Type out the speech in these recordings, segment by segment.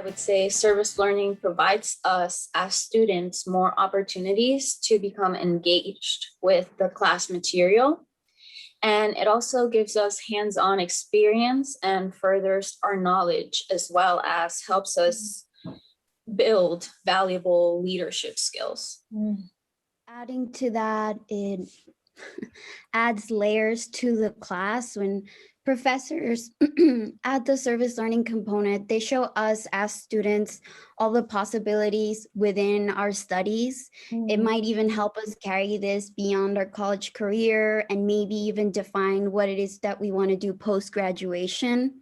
would say service learning provides us as students more opportunities to become engaged with the class material. And it also gives us hands-on experience and furthers our knowledge, as well as helps us build valuable leadership skills. Adding to that, it adds layers to the class when professors add the service learning component. They show us as students all the possibilities within our studies. It might even help us carry this beyond our college career and maybe even define what it is that we want to do post-graduation.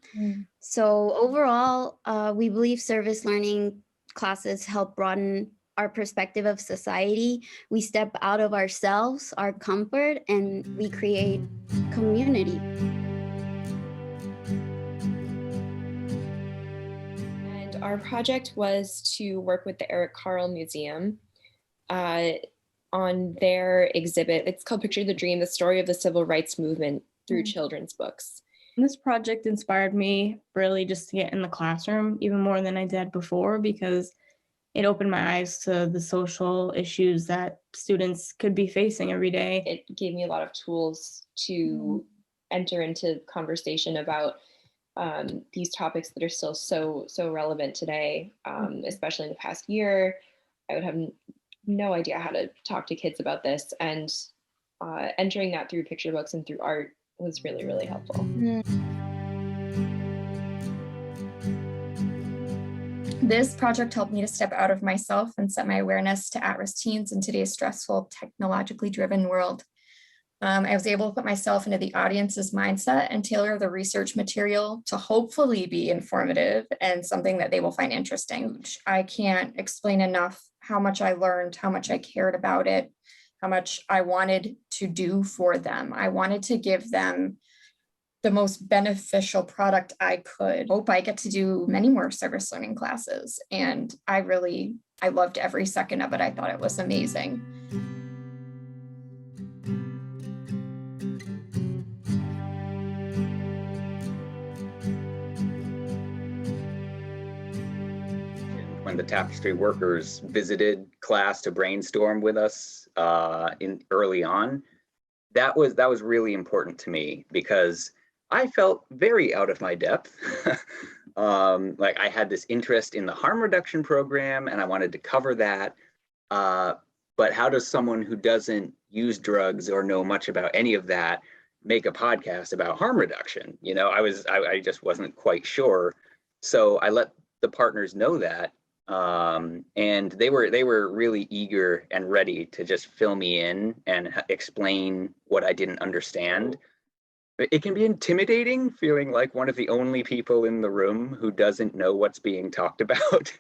So overall, we believe service learning classes help broaden our perspective of society. We step out of ourselves, our comfort, and we create community. And our project was to work with the Eric Carle Museum on their exhibit. It's called Picture the Dream, the story of the civil rights movement through children's books. This project inspired me really just to get in the classroom even more than I did before, because it opened my eyes to the social issues that students could be facing every day. It gave me a lot of tools to enter into conversation about these topics that are still so relevant today, especially in the past year. I would have no idea how to talk to kids about this, and entering that through picture books and through art was really, really helpful. This project helped me to step out of myself and set my awareness to at-risk teens in today's stressful, technologically driven world. I was able to put myself into the audience's mindset and tailor the research material to hopefully be informative and something that they will find interesting. I can't explain enough how much I learned, how much I cared about it, how much I wanted to do for them. I wanted to give them the most beneficial product I could. Hope I get to do many more service learning classes. And I loved every second of it. I thought it was amazing. When the tapestry workers visited class to brainstorm with us early on, that was really important to me, because I felt very out of my depth. Like I had this interest in the harm reduction program and I wanted to cover that. But how does someone who doesn't use drugs or know much about any of that make a podcast about harm reduction? You know, I just wasn't quite sure. So I let the partners know that. And they were really eager and ready to just fill me in and explain what I didn't understand. It can be intimidating feeling like one of the only people in the room who doesn't know what's being talked about.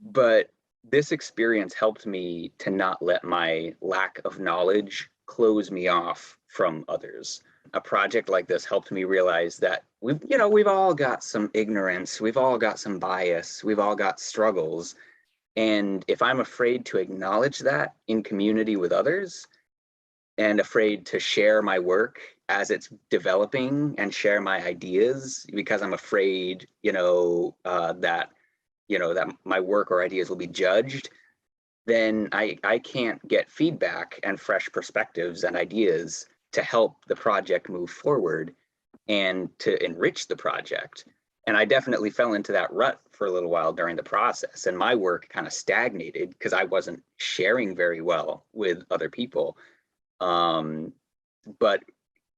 But this experience helped me to not let my lack of knowledge close me off from others. A project like this helped me realize that we've all got some ignorance, we've all got some bias, we've all got struggles. And if I'm afraid to acknowledge that in community with others, and afraid to share my work as it's developing and share my ideas because I'm afraid, that my work or ideas will be judged, then I can't get feedback and fresh perspectives and ideas to help the project move forward and to enrich the project. And I definitely fell into that rut for a little while during the process, and my work kind of stagnated because I wasn't sharing very well with other people. But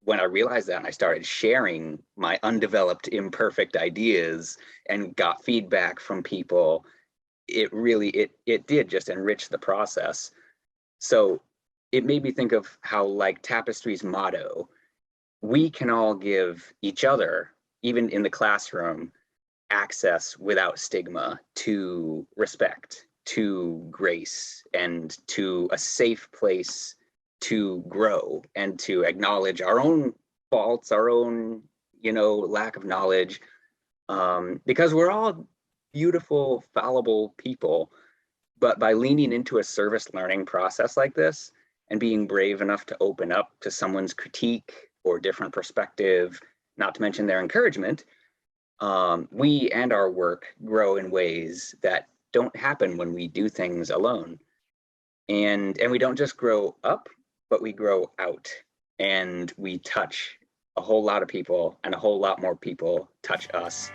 when I realized that and I started sharing my undeveloped, imperfect ideas and got feedback from people, it did just enrich the process. So it made me think of how, like Tapestry's motto, we can all give each other, even in the classroom, access without stigma to respect, to grace, and to a safe place to grow and to acknowledge our own faults, our own, lack of knowledge, because we're all beautiful, fallible people. But by leaning into a service learning process like this and being brave enough to open up to someone's critique or different perspective, not to mention their encouragement, we and our work grow in ways that don't happen when we do things alone. And we don't just grow up, but we grow out, and we touch a whole lot of people, and a whole lot more people touch us.